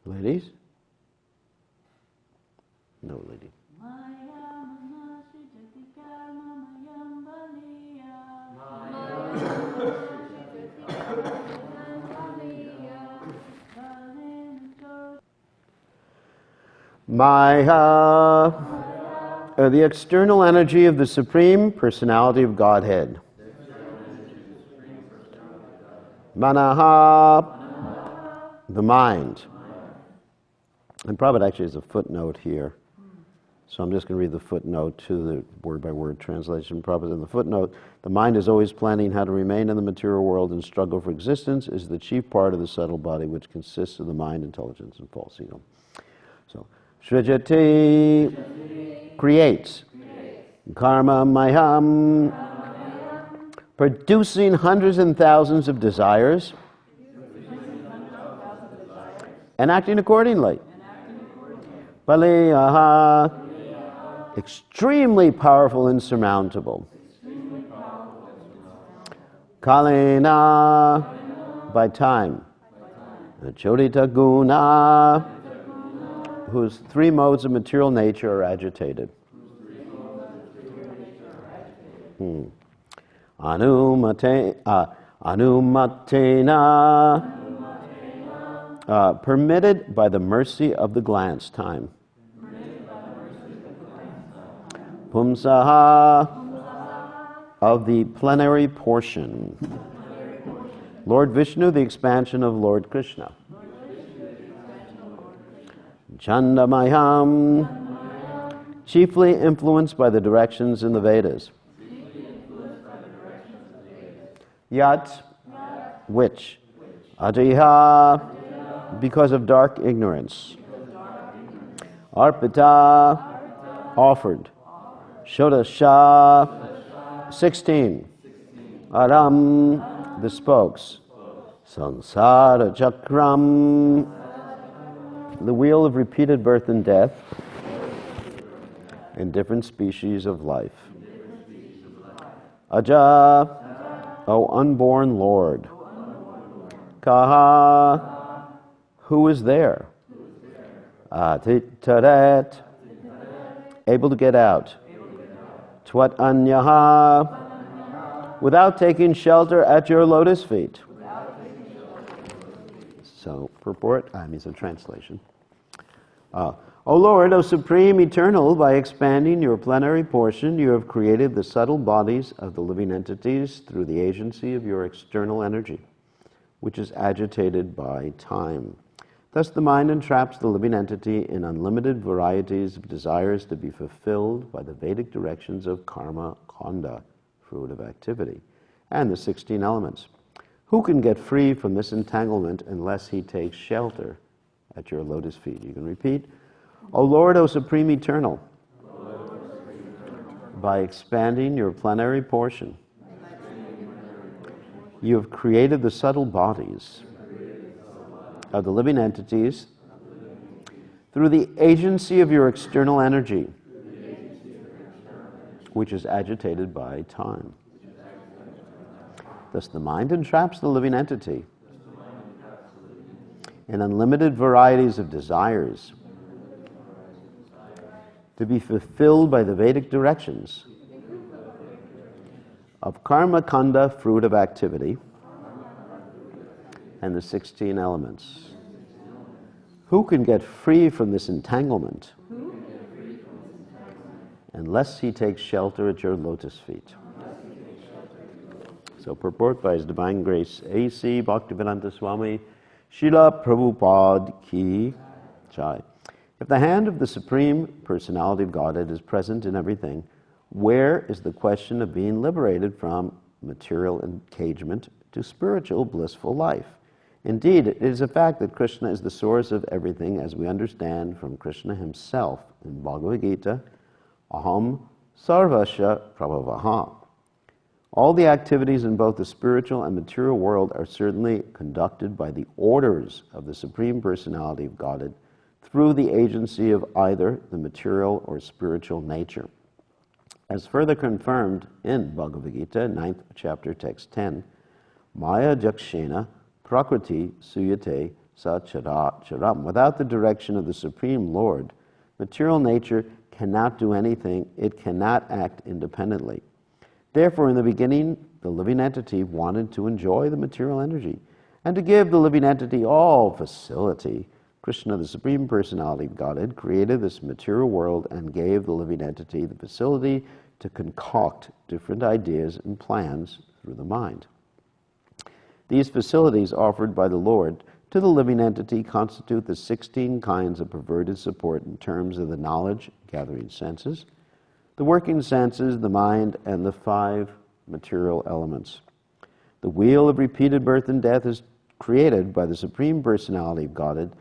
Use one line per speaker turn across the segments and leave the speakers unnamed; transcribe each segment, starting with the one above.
Ladies? No lady. Maya, the external energy of the Supreme Personality of Godhead. Manaha, the mind. And Prabhupada actually has a footnote here. So I'm just going to read the footnote to the word-by-word translation. Prabhupada in the footnote, the mind is always planning how to remain in the material world and struggle for existence is the chief part of the subtle body, which consists of the mind, intelligence, and false ego. So, Srijati creates. Karma mayam, producing hundreds and thousands of desires and acting accordingly. Baliyaha, extremely powerful, insurmountable. Kalena, by time. Chodita guna, whose three modes of material nature are agitated. Anumatena, permitted by the mercy of the glance, time. Pumsaha, of the plenary portion. Lord Vishnu, the expansion of Lord Krishna. Chandamayam, chiefly influenced by the directions in the Vedas. Yat, which. Ajiha, because of dark ignorance. Arpita, offered. Shodasha, 16. Aram, the spokes. Sansara chakram, the wheel of repeated birth and death in different species of life. Aja, O unborn Lord. Kaha, who is there? Atitaret, able to get out. Twat anyaha, without taking shelter at your lotus feet. So, purport, means a translation. O Lord, O Supreme Eternal, by expanding your plenary portion, you have created the subtle bodies of the living entities through the agency of your external energy, which is agitated by time. Thus the mind entraps the living entity in unlimited varieties of desires to be fulfilled by the Vedic directions of karma, kanda, fruit of activity, and the 16 elements. Who can get free from this entanglement unless he takes shelter at your lotus feet? You can repeat. O Lord, O Supreme Eternal, by expanding your plenary portion, you have created the subtle bodies of the living entities through the agency of your external energy, which is agitated by time. Thus the mind entraps the living entity in unlimited varieties of desires to be fulfilled by the Vedic directions of karma, kanda, fruit of activity, and the 16 elements. Who can get free from this entanglement unless he takes shelter at your lotus feet? So purport by His Divine Grace A.C. Bhaktivedanta Swami Srila Prabhupada Ki Jai. If the hand of the Supreme Personality of Godhead is present in everything, where is the question of being liberated from material engagement to spiritual blissful life? Indeed, it is a fact that Krishna is the source of everything, as we understand from Krishna himself in Bhagavad Gita, Aham Sarvasya Prabhavaha. All the activities in both the spiritual and material world are certainly conducted by the orders of the Supreme Personality of Godhead through the agency of either the material or spiritual nature. As further confirmed in Bhagavad Gita, 9th chapter, text 10, Maya Jakshena Prakriti Suyate Sa Charam. Without the direction of the Supreme Lord, material nature cannot do anything, it cannot act independently. Therefore, in the beginning, the living entity wanted to enjoy the material energy and to give the living entity all facility. Krishna, the Supreme Personality of Godhead, created this material world and gave the living entity the facility to concoct different ideas and plans through the mind. These facilities offered by the Lord to the living entity constitute the 16 kinds of perverted support in terms of the knowledge-gathering senses, the working senses, the mind, and the 5 material elements. The wheel of repeated birth and death is created by the Supreme Personality of Godhead,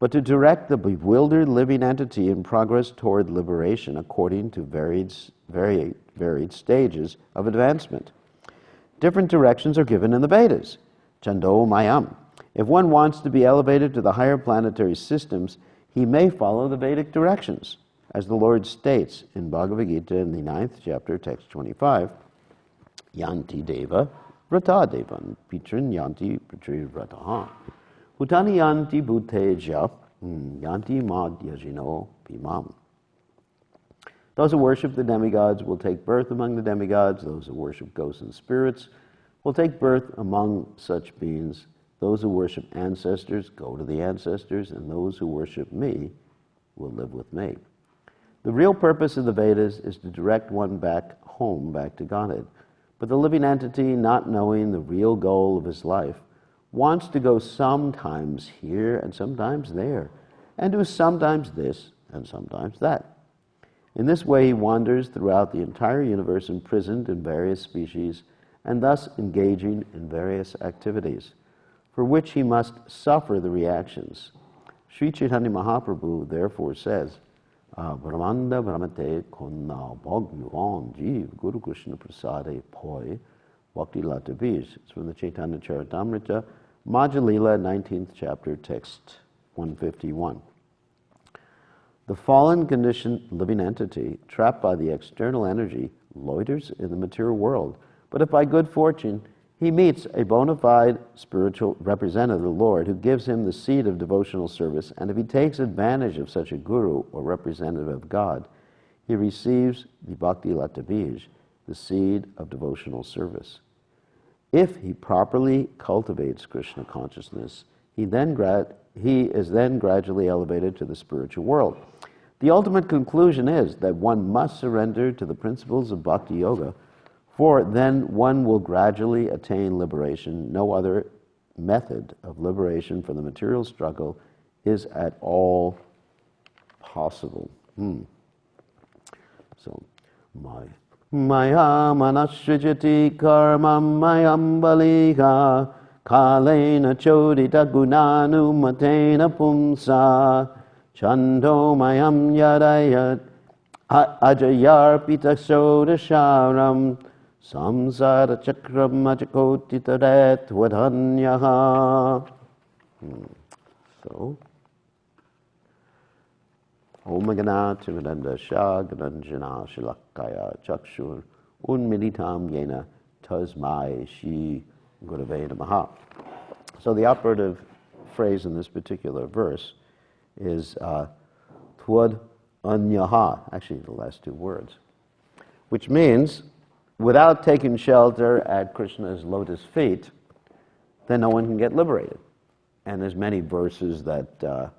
but to direct the bewildered living entity in progress toward liberation according to varied stages of advancement. Different directions are given in the Vedas. Chando Mayam. If one wants to be elevated to the higher planetary systems, he may follow the Vedic directions. As the Lord states in Bhagavad Gita in the 9th chapter, text 25, Yanti Deva Vrata Devan Pitrin Yanti Pitri Vrataha Hutani Yanti Bhuteja Yanti Madhyajino Pimam. Those who worship the demigods will take birth among the demigods. Those who worship ghosts and spirits will take birth among such beings. Those who worship ancestors go to the ancestors, and those who worship me will live with me. The real purpose of the Vedas is to direct one back home, back to Godhead. But the living entity, not knowing the real goal of his life, wants to go sometimes here and sometimes there, and do sometimes this and sometimes that. In this way, he wanders throughout the entire universe, imprisoned in various species, and thus engaging in various activities, for which he must suffer the reactions. Sri Chaitanya Mahaprabhu therefore says, Brahmanda Brahmate Konna Bhagwan Jeev Guru Krishna Prasade Poi Bhakti Lata Bij. It's from the Chaitanya Charitamrita, Madhya Lila, 19th chapter, text 151. The fallen conditioned living entity, trapped by the external energy, loiters in the material world. But if by good fortune he meets a bona fide spiritual representative of the Lord who gives him the seed of devotional service, and if he takes advantage of such a guru or representative of God, he receives the Bhakti Lata Bij, the seed of devotional service. If he properly cultivates Krishna consciousness, he is then gradually elevated to the spiritual world. The ultimate conclusion is that one must surrender to the principles of Bhakti Yoga, for then one will gradually attain liberation. No other method of liberation from the material struggle is at all possible. So, Maya manasrijati karmam mayam balika kalena chodita gunanu matena pumsa chando mayam yadayat ajayarpita sodasharam samsara chakram achakotitaret vadhanyaha. So, Om Gana Chimadanda Shah Gananjana Shilakaya Chakshur Unmilitam Yena Tasmai Shi Gurave Namaha. So the operative phrase in this particular verse is Twad Anyaha, actually the last 2 words, which means without taking shelter at Krishna's lotus feet, then no one can get liberated. And there's many verses that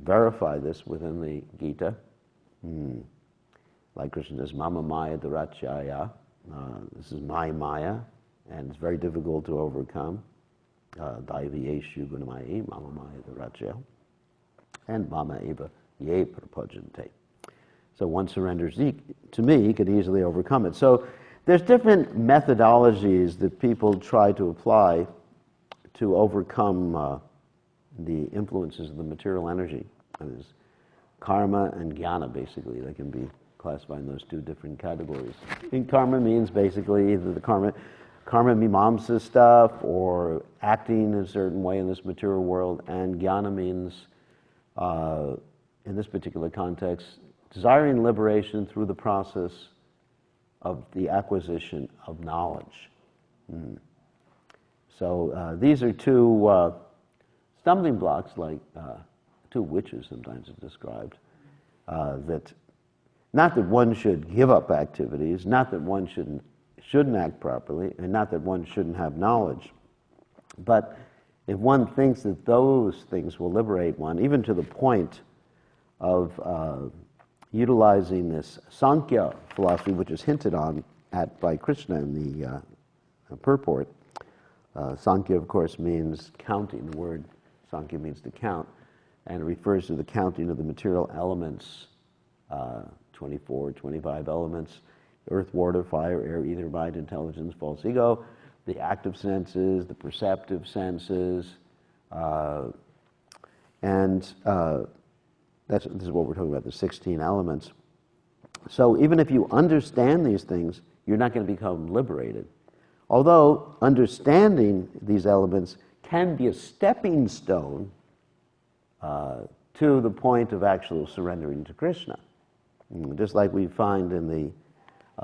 verify this within the Gita. Like Krishna says, Mama Maya Durachaya. This is my Maya, and it's very difficult to overcome. Daiviyeshu Gunamayi, Mama Maya Durachaya. And Mama Eva Ye Prapajante. So one surrenders to me, he could easily overcome it. So there's different methodologies that people try to apply to overcome the influences of the material energy. And there's karma and jnana, basically. They can be classified in those two different categories. And karma means basically either the karma mimamsa stuff or acting in a certain way in this material world, and jnana means, in this particular context, desiring liberation through the process of the acquisition of knowledge. So these are two stumbling blocks, like two witches sometimes are described, that not that one should give up activities, not that one shouldn't act properly, and not that one shouldn't have knowledge, but if one thinks that those things will liberate one, even to the point of utilizing this Sankhya philosophy, which is hinted at by Krishna in the purport. Sankhya, of course, means counting. The word Sankhya means to count, and it refers to the counting of the material elements, 24, 25 elements, earth, water, fire, air, ether, mind, intelligence, false ego, the active senses, the perceptive senses, and this is what we're talking about, the 16 elements. So even if you understand these things, you're not going to become liberated. Although understanding these elements can be a stepping stone to the point of actual surrendering to Krishna. Just like we find in the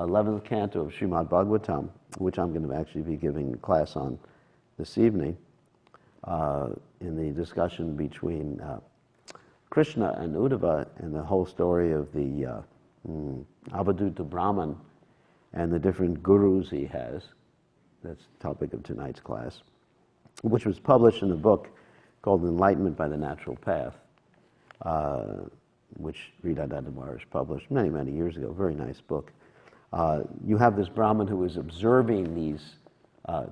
11th canto of Srimad Bhagavatam, which I'm going to actually be giving a class on this evening, in the discussion between Krishna and Uddhava, and the whole story of the Avadhuta Brahman and the different gurus he has. That's the topic of tonight's class, which was published in a book called Enlightenment by the Natural Path, which Rita Dadamarish published many, many years ago. Very nice book. You have this Brahman who is observing these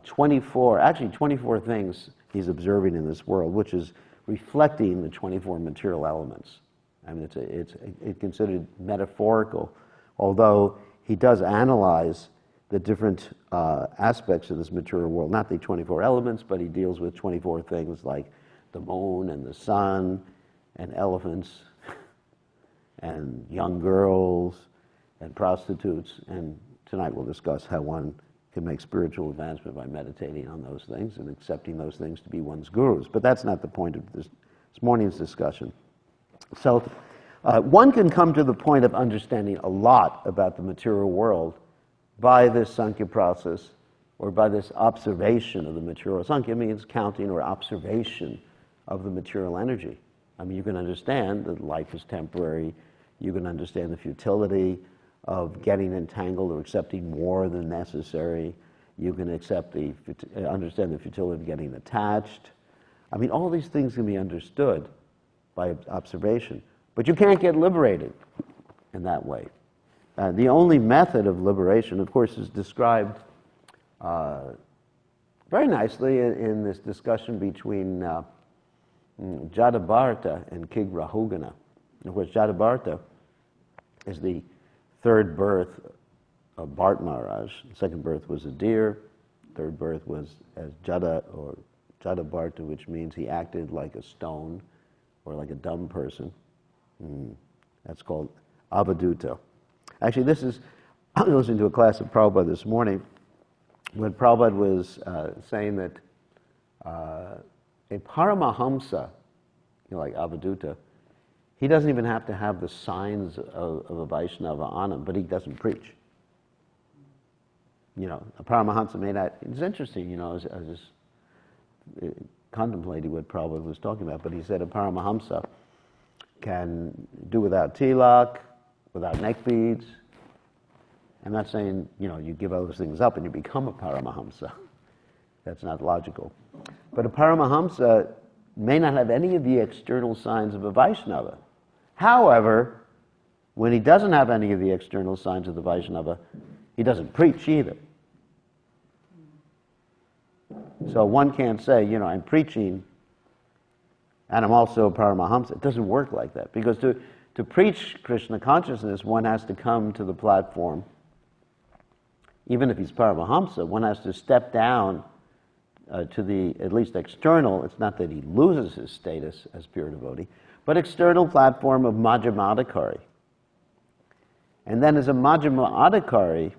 24 things he's observing in this world, which is reflecting the 24 material elements. I mean, it's considered metaphorical, although he does analyze the different aspects of this material world, not the 24 elements, but he deals with 24 things like the moon and the sun and elephants and young girls and prostitutes. And tonight we'll discuss how one can make spiritual advancement by meditating on those things and accepting those things to be one's gurus. But that's not the point of this morning's discussion. So one can come to the point of understanding a lot about the material world by this Sankhya process, or by this observation of the material. Sankhya means counting or observation of the material energy. I mean, you can understand that life is temporary. You can understand the futility of getting entangled or accepting more than necessary. You can understand the futility of getting attached. I mean, all these things can be understood by observation, but you can't get liberated in that way. The only method of liberation, of course, is described very nicely in this discussion between Jadabharata and King Rahugana. Of course, Jadabharata is the third birth of Bharat Maharaj. The second birth was a deer. Third birth was as Jada or Jadabharata, which means he acted like a stone or like a dumb person. That's called Avadhuta. Actually, I was listening to a class of Prabhupada this morning when Prabhupada was saying that a Paramahamsa, like Avadhuta, he doesn't even have to have the signs of a Vaishnava on him, but he doesn't preach. A Paramahamsa may not. It's interesting, I was just contemplating what Prabhupada was talking about, but he said a Paramahamsa can do without tilak, without neck beads. I'm not saying, you give all those things up and you become a Paramahamsa. That's not logical. But a Paramahamsa may not have any of the external signs of a Vaishnava. However, when he doesn't have any of the external signs of the Vaishnava, he doesn't preach either. So one can't say, I'm preaching and I'm also a Paramahamsa. It doesn't work like that. Because to preach Krishna consciousness, one has to come to the platform. Even if he's Paramahamsa, one has to step down to the, at least external, it's not that he loses his status as pure devotee, but external platform of Madhyamadikari. And then as a Madhyamadikari,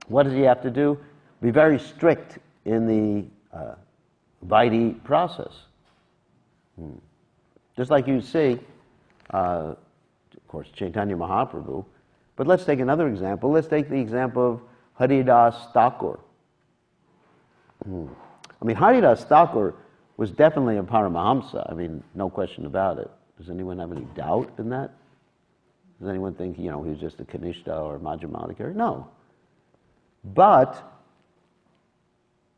what does he have to do? Be very strict in the Vaidhi process. Just like you see, of course, Chaitanya Mahaprabhu, but let's take another example. Let's take the example of Haridas Thakur. Haridas Thakur was definitely a Paramahamsa. No question about it. Does anyone have any doubt in that? Does anyone think, he was just a Kanishta or Madhyamadikari? No. But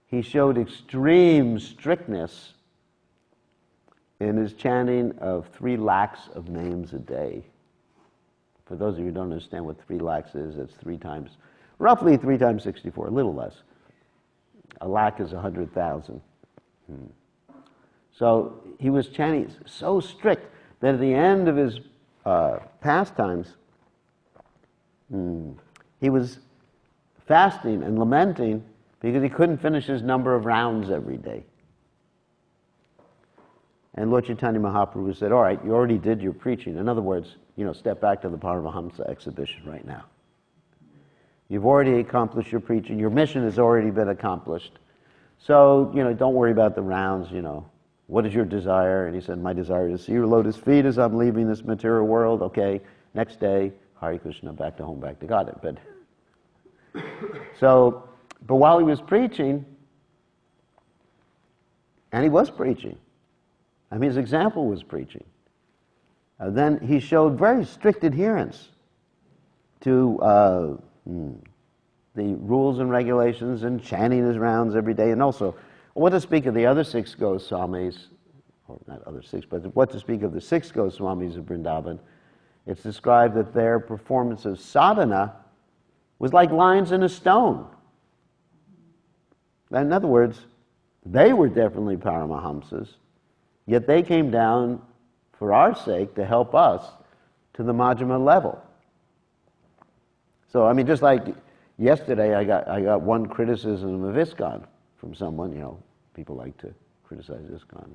he showed extreme strictness in his chanting of 3 lakhs of names a day. For those of you who don't understand what 3 lakhs is, it's roughly 3 times 64, a little less. A lakh is 100,000. So he was chanting so strict that at the end of his pastimes, he was fasting and lamenting because he couldn't finish his number of rounds every day. And Lord Chaitanya Mahaprabhu said, all right, you already did your preaching. In other words, step back to the Paramahamsa exhibition right now. You've already accomplished your preaching. Your mission has already been accomplished. So, don't worry about the rounds, What is your desire? And he said, my desire is to see your lotus feet as I'm leaving this material world. Okay, next day, Hare Krishna, back to home, back to God. But while he was preaching, and he was preaching, his example was preaching, then he showed very strict adherence to the rules and regulations and chanting his rounds every day. And also, what to speak of the other 6 Goswamis, or not other 6, but what to speak of the 6 Goswamis of Vrindavan, it's described that their performance of sadhana was like lines in a stone. In other words, they were definitely Paramahamsas, yet they came down for our sake to help us to the Majjhima level. So, just like yesterday, I got one criticism of ISKCON from someone. People like to criticize ISKCON,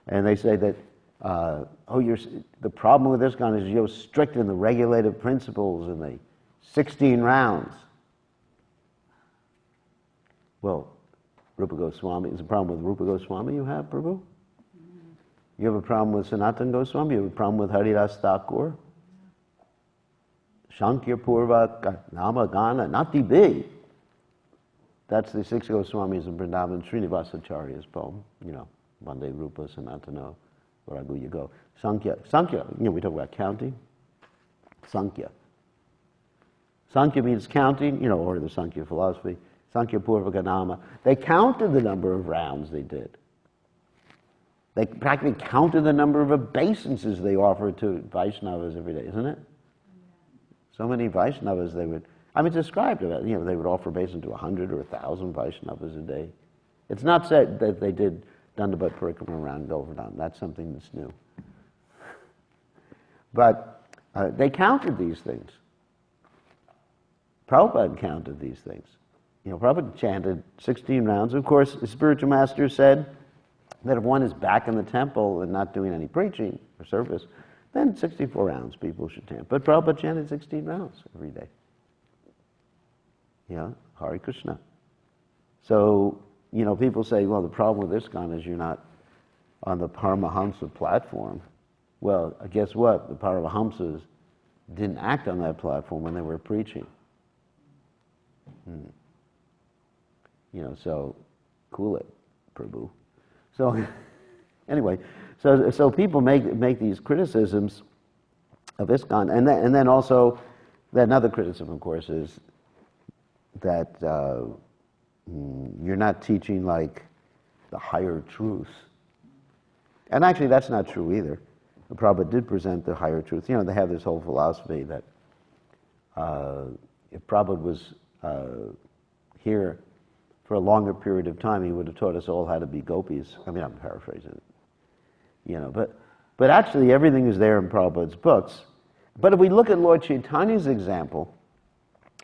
and they say that the problem with ISKCON is you're strict in the regulative principles and the 16 rounds. Well, Rupa Goswami, is a problem with Rupa Goswami you have, Prabhu? You have a problem with Sanatana Goswami? You have a problem with Haridas Thakur? Shankya Purva Nama Gana, not DB. That's the 6 Goswamis of Vrindavan, Srinivasacharya's poem, Vande Rupa Sanatana Varagu Yago. Sankhya, we talk about counting. Sankhya. Sankhya means counting, or the Sankhya philosophy. Sankhya Purva Nama. They counted the number of rounds they did. They practically counted the number of obeisances they offered to Vaishnavas every day, isn't it? So many Vaishnavas they would, it's described about, they would offer obeisance to 100 or 1,000 Vaishnavas a day. It's not said that they did Dandavat Parikrama around Govardhan. That's something that's new. But they counted these things. Prabhupada counted these things. Prabhupada chanted 16 rounds. Of course, the spiritual master said that if one is back in the temple and not doing any preaching or service, then 64 rounds people should chant. But Prabhupada chanted 16 rounds every day. Hare Krishna. So, people say, well, the problem with ISKCON is you're not on the Paramahamsa platform. Well, guess what? The Paramahamsas didn't act on that platform when they were preaching. So cool it, Prabhu. So anyway, so people make these criticisms of ISKCON, and then also another criticism, of course, is that you're not teaching like the higher truths. And actually, that's not true either. Prabhupada did present the higher truth. You know, they have this whole philosophy that if Prabhupada was here for a longer period of time, he would have taught us all how to be gopis. I mean, I'm paraphrasing it. You know, but actually everything is there in Prabhupada's books. But if we look at Lord Chaitanya's example,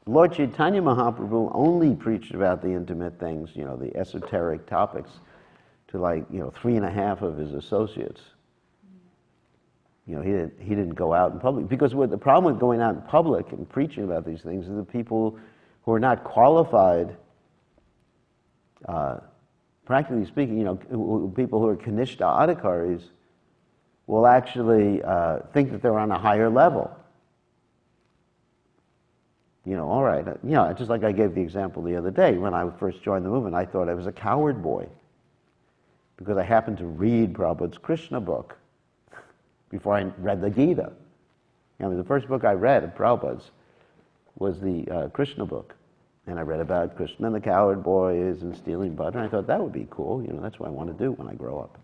Lord Chaitanya Mahaprabhu only preached about the intimate things, you know, the esoteric topics, to 3.5 of his associates. You know, he didn't go out in public. Because what the problem with going out in public and preaching about these things is the people who are not qualified, practically speaking, you know, people who are Kanishta Adhikaris will actually think that they're on a higher level. You know, all right, you know, just like I gave the example the other day, when I first joined the movement, I thought I was a coward boy because I happened to read Prabhupada's Krishna book before I read the Gita. I mean, the first book I read of Prabhupada's was the Krishna book. And I read about Krishna and the coward boys and stealing butter, and I thought that would be cool. You know, that's what I want to do when I grow up.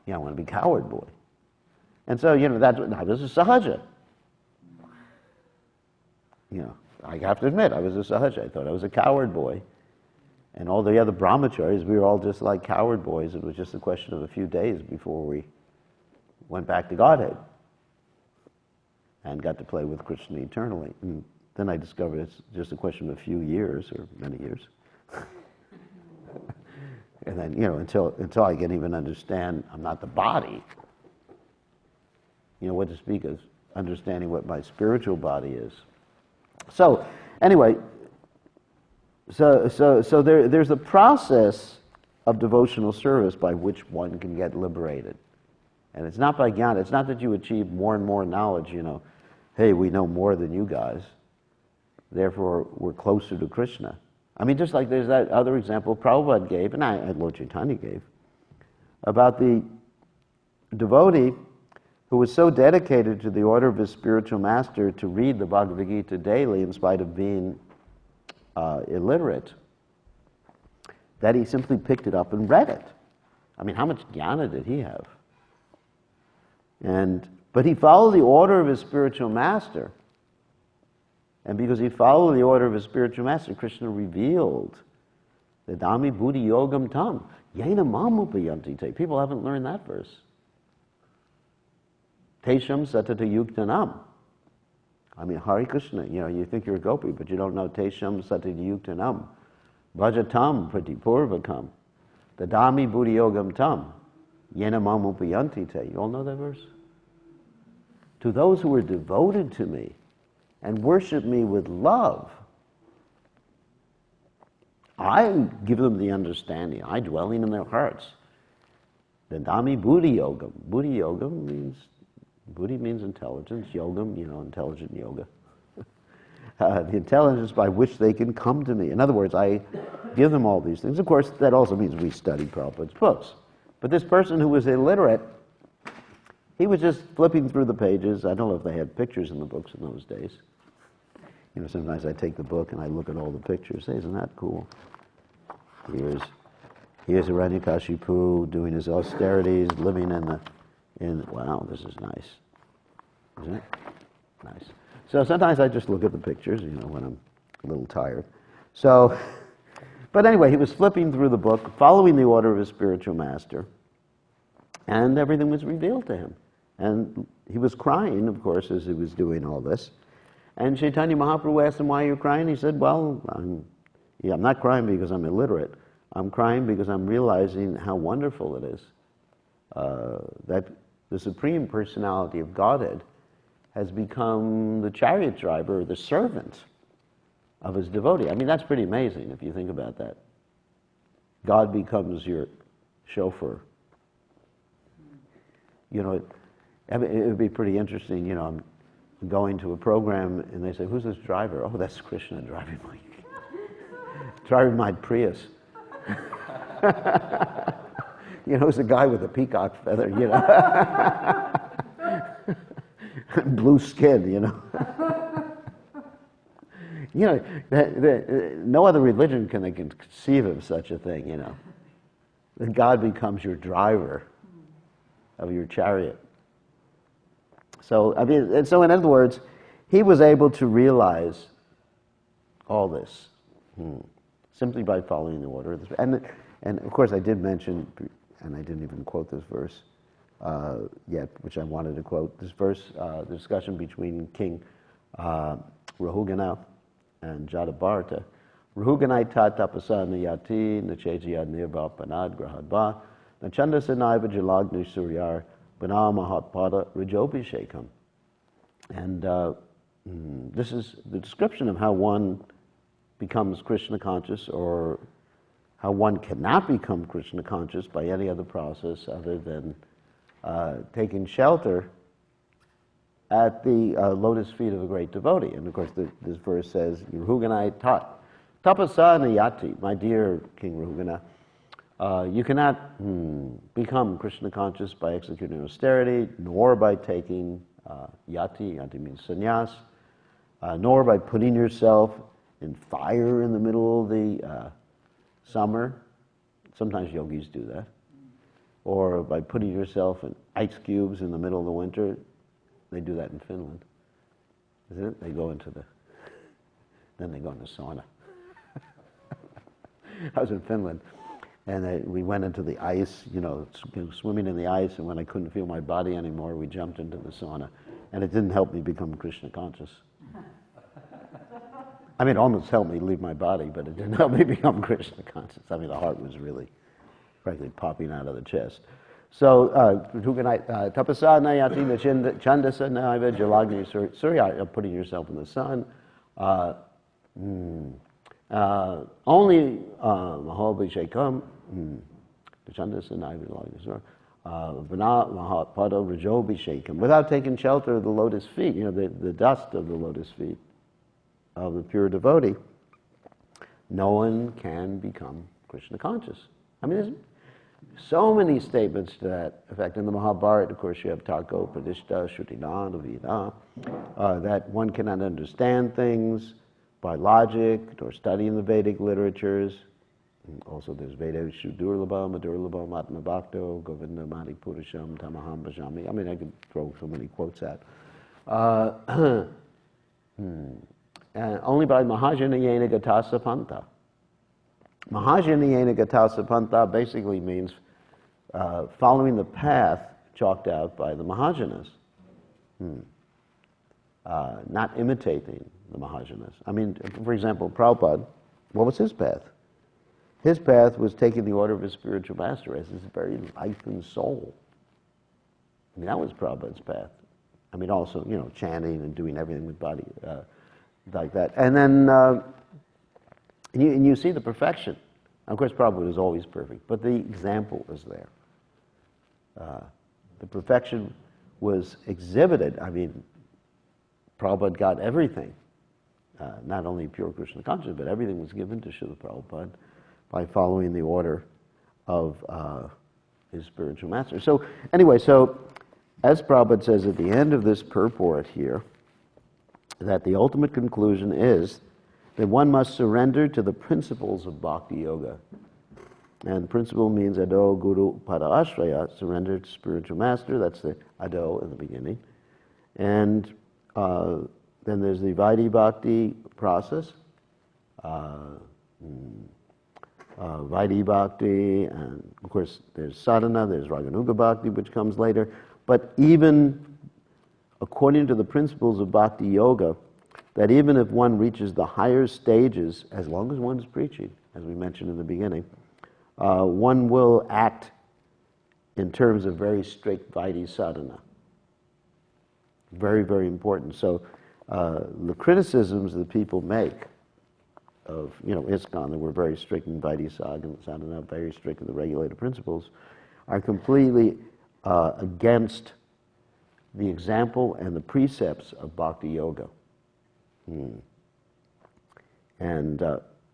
Yeah, I want to be coward boy. And so, you know, I was a sahaja. You know, I have to admit, I was a sahaja. I thought I was a coward boy. And all the other brahmacharis, we were all just like coward boys. It was just a question of a few days before we went back to Godhead and got to play with Krishna eternally. And then I discovered it's just a question of a few years, or many years. And then, you know, until I can even understand I'm not the body, you know, what to speak of understanding what my spiritual body is. So, anyway, so there's a process of devotional service by which one can get liberated. And it's not by jnana. It's not that you achieve more and more knowledge, you know. Hey, we know more than you guys. Therefore, we're closer to Krishna. I mean, just like there's that other example Prabhupada gave, and Lord Chaitanya gave, about the devotee who was so dedicated to the order of his spiritual master to read the Bhagavad Gita daily in spite of being illiterate, that he simply picked it up and read it. I mean, how much jnana did he have? But he followed the order of his spiritual master. And because he followed the order of his spiritual master, Krishna revealed the Dami Buddhi Yogam Tam. Yena Mamupayanti Te. People haven't learned that verse. Tesham Satata Yuktanam. I mean, Hare Krishna, you know, you think you're a gopi, but you don't know Tesham Satata Yuktanam. Vajatam Pratipurvakam. The Dami Buddhi Yogam Tam. Yena Mamupayanti Te. You all know that verse? To those who are devoted to me and worship me with love, I give them the understanding. I dwelling in their hearts. The Dami Buddhi Yogam. Buddhi Yogam means, Buddhi means intelligence. Yogam, you know, intelligent yoga. The intelligence by which they can come to me. In other words, I give them all these things. Of course, that also means we study Prabhupada's books. But this person who was illiterate, he was just flipping through the pages. I don't know if they had pictures in the books in those days. You know, sometimes I take the book and I look at all the pictures. Hey, isn't that cool? Here's Hiranyakashipu doing his austerities, living wow, this is nice. Isn't it? Nice. So sometimes I just look at the pictures, you know, when I'm a little tired. So, but anyway, he was flipping through the book, following the order of his spiritual master, and everything was revealed to him. And he was crying, of course, as he was doing all this. And Chaitanya Mahaprabhu asked him, why are you crying? He said, well, I'm not crying because I'm illiterate. I'm crying because I'm realizing how wonderful it is that the Supreme Personality of Godhead has become the chariot driver, the servant of his devotee. I mean, that's pretty amazing if you think about that. God becomes your chauffeur. You know, it would be pretty interesting, you know, I'm going to a program and they say, who's this driver? Oh, that's Krishna driving my Prius. You know, it's a guy with a peacock feather, you know. Blue skin, you know. You know, no other religion can conceive of such a thing, you know. that God becomes your driver of your chariot. So, I mean, and so in other words, he was able to realize all this simply by following the order of this. And of course, I did mention, and I didn't even quote this verse yet, which I wanted to quote. This verse, the discussion between King Rahugana and Jadabharata. Rahugana tat tapasa niyati nachejiyad nirva panad grahadva nachanda sanaiva jalagni suryar bana mahatpada rajobhishekam. And this is the description of how one becomes Krishna conscious, or how one cannot become Krishna conscious by any other process other than taking shelter at the lotus feet of a great devotee. And of course, this verse says, Rahugana tat tapasa niyati, my dear King Rahugana, you cannot become Krishna conscious by executing austerity, nor by taking yati means sannyas, nor by putting yourself in fire in the middle of the summer. Sometimes yogis do that. Or by putting yourself in ice cubes in the middle of the winter. They do that in Finland. Isn't it? They go into then they go in the sauna. I was in Finland, and we went into the ice, swimming in the ice, and when I couldn't feel my body anymore, we jumped into the sauna. And it didn't help me become Krishna conscious. I mean, it almost helped me leave my body, but it didn't help me become Krishna conscious. I mean, the heart was really, frankly, popping out of the chest. So, tapasa nayati chandasa naiva jalagni surya, putting yourself in the sun. Only mahabhishekam, chandasa naiva jalagni surya, vana mahatpada rajobhishekam, without taking shelter of the lotus feet, the dust of the lotus feet of the pure devotee, no one can become Krishna conscious. I mean, there's so many statements to that effect. In the Mahabharata, of course, you have Tarko, Padishta, Shrutinanda, Vida, that one cannot understand things by logic or studying the Vedic literatures. And also, there's Veda Shudurlabha, Madurlabha, Matma Bhakto, Govinda Mani Purusham, Tamaham Bhajami. I mean, I could throw so many quotes at. Only by Mahajanayena Gatasa Panta. Mahajanayena Gatasa Panta basically means following the path chalked out by the Mahajanas. Not imitating the Mahajanas. I mean, for example, Prabhupada, what was his path? His path was taking the order of his spiritual master as his very life and soul. I mean, that was Prabhupada's path. I mean, also, chanting and doing everything with body, like that. And then, and you see the perfection. Of course, Prabhupada is always perfect, but the example was there. The perfection was exhibited. I mean, Prabhupada got everything. Not only pure Krishna consciousness, but everything was given to Srila Prabhupada by following the order of his spiritual master. So anyway, as Prabhupada says at the end of this purport here, that the ultimate conclusion is that one must surrender to the principles of Bhakti Yoga. And principle means Ado Guru Pada Ashraya, surrender to spiritual master. That's the Ado in the beginning. And then there's the Vaidhi Bhakti process. Vaidhi Bhakti, and of course there's sadhana, there's Raganuga Bhakti, which comes later. But even according to the principles of Bhakti Yoga, that even if one reaches the higher stages, as long as one's preaching, as we mentioned in the beginning, one will act in terms of very strict Vaidhi sadhana. Very, very important. So the criticisms that people make of, ISKCON, that we're very strict in Vaidhi sadhana, very strict in the regulated principles, are completely against the example and the precepts of Bhakti Yoga. And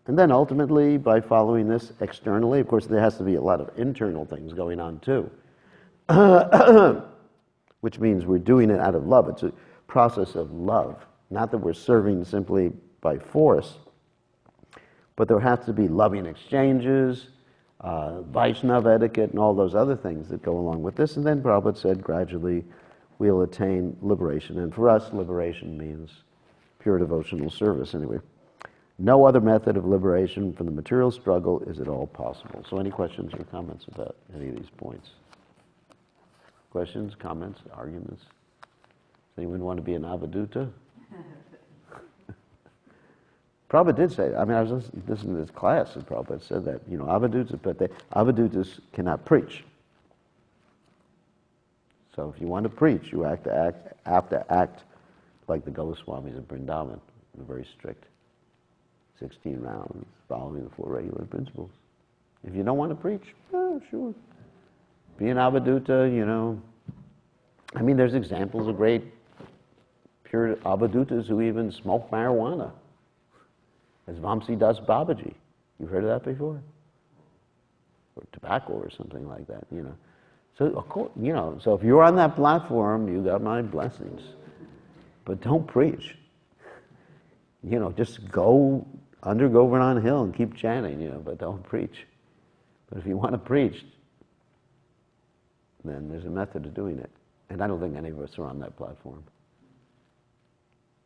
then ultimately, by following this externally, of course, there has to be a lot of internal things going on too, which means we're doing it out of love. It's a process of love, not that we're serving simply by force, but there has to be loving exchanges, Vaishnava etiquette and all those other things that go along with this. And then Prabhupada said gradually we'll attain liberation. And for us, liberation means pure devotional service anyway. No other method of liberation from the material struggle is at all possible. So any questions or comments about any of these points? Questions, comments, arguments? Does anyone want to be an avadhuta? Prabhupada did say, I mean, I was listening to this class, and Prabhupada said that, you know, avadhutas, but avadhutas cannot preach. So if you want to preach, you have to act like the Goswamis of Vrindavan. They're very strict. 16 rounds, following the 4 regular principles. If you don't want to preach, sure. Be an avadhuta, you know. I mean, there's examples of great pure avadhutas who even smoke marijuana. As Vamsi Das Babaji. You've heard of that before? Or tobacco or something like that, you know. So, of course, you know, so if you're on that platform, you got my blessings. But don't preach. You know, just go under Govardhan Hill and keep chanting, you know, but don't preach. But if you want to preach, then there's a method of doing it. And I don't think any of us are on that platform.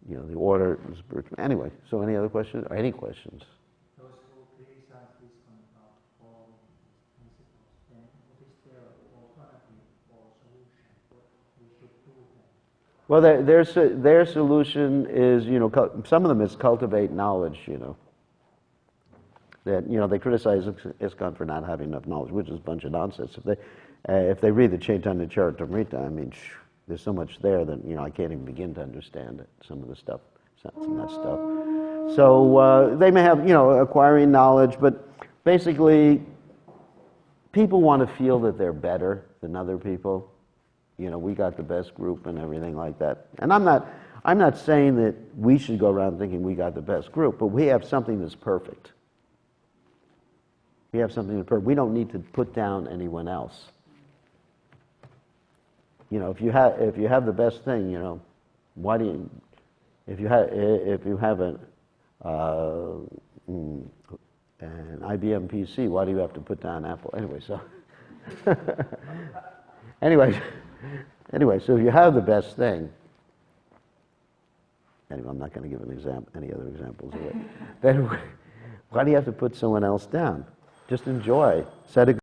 You know, the order is spiritual. Anyway, so any other questions? Or any questions?
Those who criticize this kind of all principles, then what is their alternative or solution? What we should do then?
Well, their solution is, you know, some of them is cultivate knowledge, you know. That, you know, they criticize ISKCON for not having enough knowledge, which is a bunch of nonsense. If they read the Chaitanya Charitamrita, I mean, there's so much there that, you know, I can't even begin to understand it, some of the stuff, some of that stuff. So they may have, you know, acquiring knowledge, but basically people want to feel that they're better than other people. You know, we got the best group and everything like that. And I'm not saying that we should go around thinking we got the best group, but we have something that's perfect. We have something that's perfect. We don't need to put down anyone else. You know, if you have the best thing, you know, why do you? If you have an IBM PC, why do you have to put down Apple? Anyway, so anyway, so if you have the best thing, anyway, I'm not going to give any other examples of it. Then why do you have to put someone else down? Just enjoy. Set a